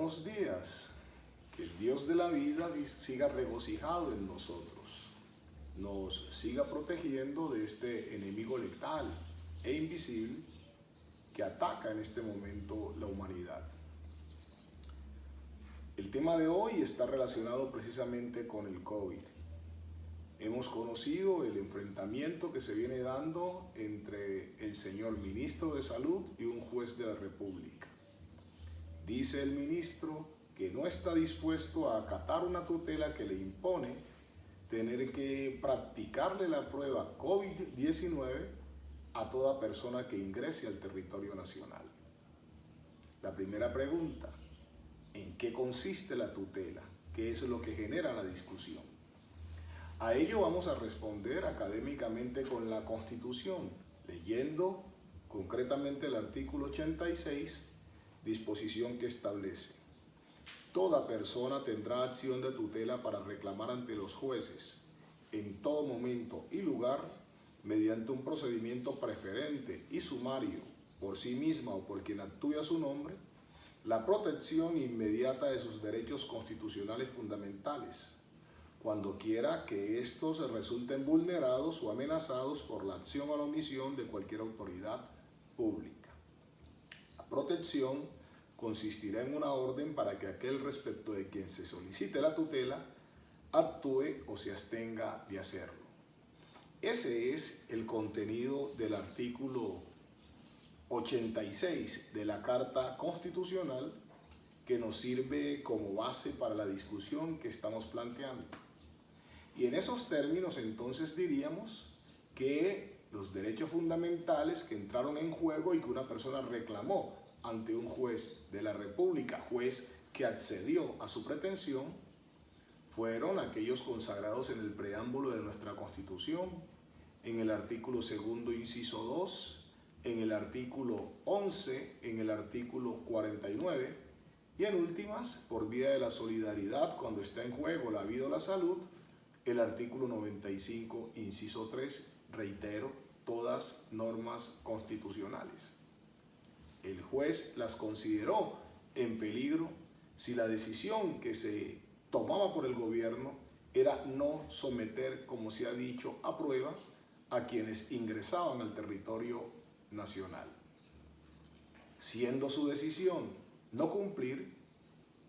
buenos días. Que el Dios de la vida siga regocijado en nosotros, nos siga protegiendo de este enemigo letal e invisible que ataca en este momento la humanidad. El tema de hoy está relacionado precisamente con el COVID. Hemos conocido el enfrentamiento que se viene dando entre el señor ministro de Salud y un juez de la República. Dice el ministro que no está dispuesto a acatar una tutela que le impone tener que practicarle la prueba COVID-19 a toda persona que ingrese al territorio nacional. La primera pregunta: ¿en qué consiste la tutela? ¿Qué es lo que genera la discusión? A ello vamos a responder académicamente con la Constitución, leyendo concretamente el artículo 86, disposición que establece: toda persona tendrá acción de tutela para reclamar ante los jueces, en todo momento y lugar, mediante un procedimiento preferente y sumario, por sí misma o por quien actúe a su nombre, la protección inmediata de sus derechos constitucionales fundamentales, cuando quiera que estos resulten vulnerados o amenazados por la acción o la omisión de cualquier autoridad pública. La protección consistirá en una orden para que aquel respecto de quien se solicite la tutela actúe o se abstenga de hacerlo. Ese es el contenido del artículo 86 de la Carta Constitucional, que nos sirve como base para la discusión que estamos planteando. Y en esos términos entonces diríamos que los derechos fundamentales que entraron en juego y que una persona reclamó ante un juez de la República, juez que accedió a su pretensión, fueron aquellos consagrados en el preámbulo de nuestra Constitución, en el artículo 2º, inciso 2, en el artículo 11, en el artículo 49, y en últimas, por vía de la solidaridad, cuando está en juego la vida o la salud, el artículo 95, inciso 3, reitero, todas normas constitucionales. El juez las consideró en peligro si la decisión que se tomaba por el gobierno era no someter, como se ha dicho, a prueba a quienes ingresaban al territorio nacional. Siendo su decisión no cumplir,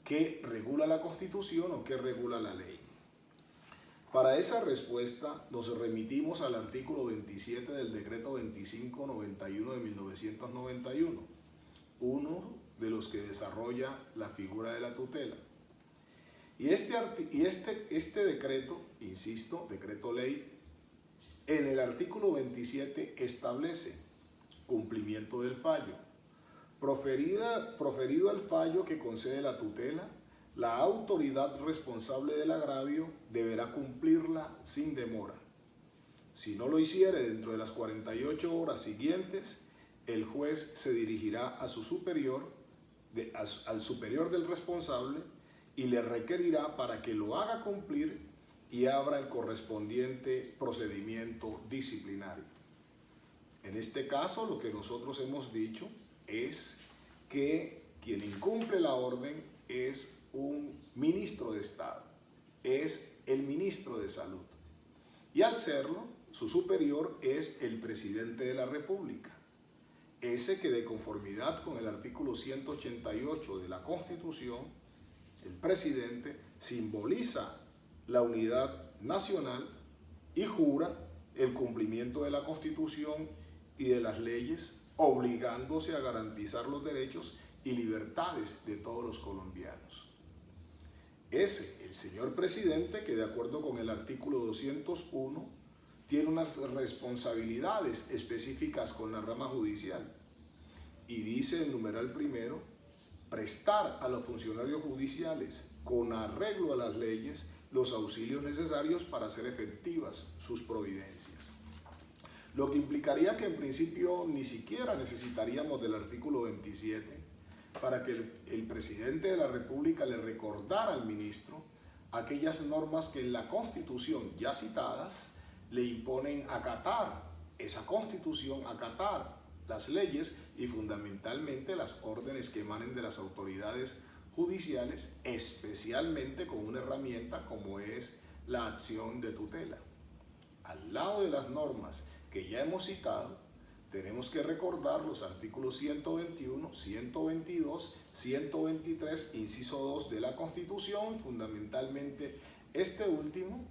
¿qué regula la Constitución o qué regula la ley? Para esa respuesta nos remitimos al artículo 27 del decreto 2591 de 1991, uno de los que desarrolla la figura de la tutela. Y este decreto, insisto, decreto ley, en el artículo 27 establece cumplimiento del fallo. Proferido el fallo que concede la tutela, la autoridad responsable del agravio deberá cumplirla sin demora. Si no lo hiciere dentro de las 48 horas siguientes, el juez se dirigirá a su superior, al superior del responsable, y le requerirá para que lo haga cumplir y abra el correspondiente procedimiento disciplinario. En este caso, lo que nosotros hemos dicho es que quien incumple la orden es un ministro de Estado, es el ministro de Salud. Y al serlo, su superior es el presidente de la República, ese que de conformidad con el artículo 188 de la Constitución, el presidente simboliza la unidad nacional y jura el cumplimiento de la Constitución y de las leyes, obligándose a garantizar los derechos y libertades de todos los colombianos. Ese, el señor presidente, que de acuerdo con el artículo 201 tiene unas responsabilidades específicas con la rama judicial, y dice en numeral primero: prestar a los funcionarios judiciales, con arreglo a las leyes, los auxilios necesarios para hacer efectivas sus providencias. Lo que implicaría que en principio ni siquiera necesitaríamos del artículo 27 para que el presidente de la República le recordara al ministro aquellas normas que en la Constitución ya citadas le imponen acatar esa Constitución, acatar las leyes y fundamentalmente las órdenes que emanen de las autoridades judiciales, especialmente con una herramienta como es la acción de tutela. Al lado de las normas que ya hemos citado, tenemos que recordar los artículos 121, 122, 123, inciso 2 de la Constitución, fundamentalmente este último,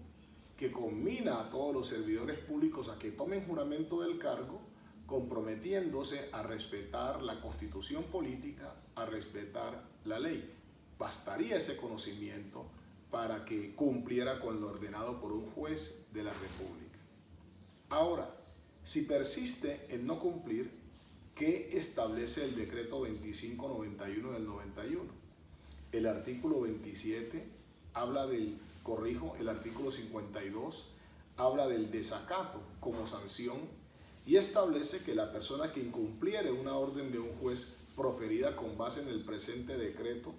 que conmina a todos los servidores públicos a que tomen juramento del cargo, comprometiéndose a respetar la Constitución política, a respetar la ley. Bastaría ese conocimiento para que cumpliera con lo ordenado por un juez de la República. Ahora, si persiste en no cumplir, ¿qué establece el decreto 2591 del 91? El artículo 27 habla del, el artículo 52 habla del desacato como sanción y establece que la persona que incumpliere una orden de un juez proferida con base en el presente decreto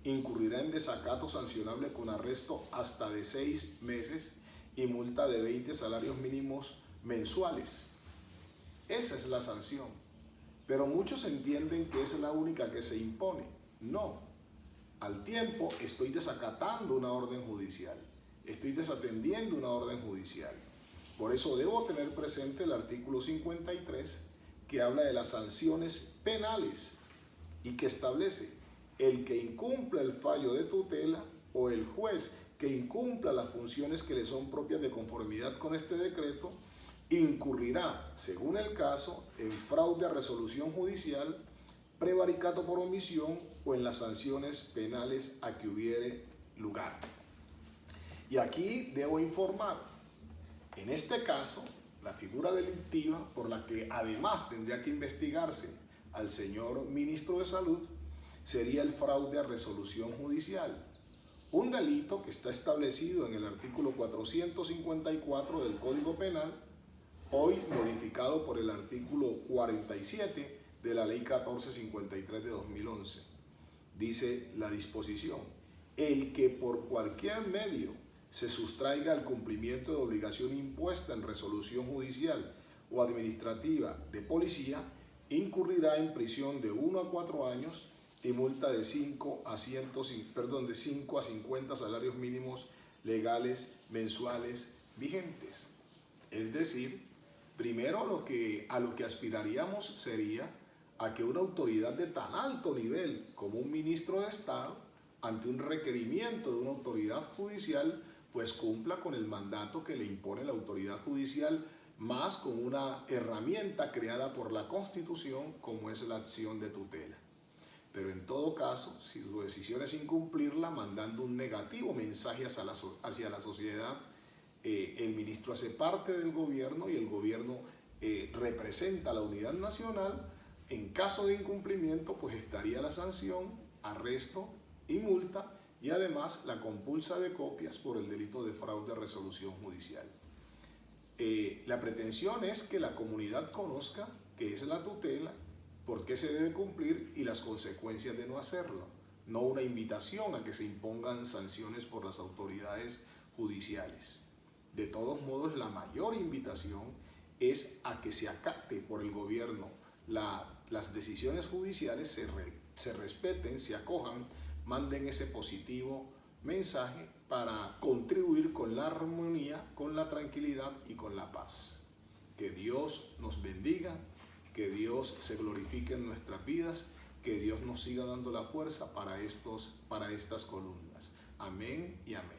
incurrirá en desacato sancionable con arresto hasta de 6 meses y multa de 20 salarios mínimos mensuales. Esa es la sanción. Pero muchos entienden que es la única que se impone. No. Al tiempo estoy desacatando una orden judicial. Estoy desatendiendo una orden judicial. Por eso debo tener presente el artículo 53 que habla de las sanciones penales y que establece el que incumpla el fallo de tutela o el juez que incumpla las funciones que le son propias de conformidad con este decreto incurrirá, según el caso, en fraude a resolución judicial, prevaricato por omisión o en las sanciones penales a que hubiere lugar. Y aquí debo informar, en este caso, la figura delictiva por la que además tendría que investigarse al señor ministro de Salud sería el fraude a resolución judicial, un delito que está establecido en el artículo 454 del Código Penal, hoy modificado por el artículo 47 de la Ley 1453 de 2011. Dice la disposición: el que por cualquier medio se sustraiga al cumplimiento de obligación impuesta en resolución judicial o administrativa de policía, incurrirá en prisión de 1 a 4 años y multa de 5 a 50 salarios mínimos legales mensuales vigentes. Es decir, primero a lo que aspiraríamos sería a que una autoridad de tan alto nivel como un ministro de Estado, ante un requerimiento de una autoridad judicial, pues cumpla con el mandato que le impone la autoridad judicial, más con una herramienta creada por la Constitución como es la acción de tutela. Pero en todo caso, si su decisión es incumplirla, mandando un negativo mensaje hacia la sociedad, el ministro hace parte del gobierno y el gobierno representa a la unidad nacional. En caso de incumplimiento, pues estaría la sanción, arresto y multa, y además la compulsa de copias por el delito de fraude a resolución judicial. La pretensión es que la comunidad conozca qué es la tutela, por qué se debe cumplir y las consecuencias de no hacerlo, no una invitación a que se impongan sanciones por las autoridades judiciales. De todos modos, la mayor invitación es a que se acate por el gobierno las decisiones judiciales, se respeten, se acojan, manden ese positivo mensaje para contribuir con la armonía, con la tranquilidad y con la paz. Que Dios nos bendiga, que Dios se glorifique en nuestras vidas, que Dios nos siga dando la fuerza para estas columnas. Amén y amén.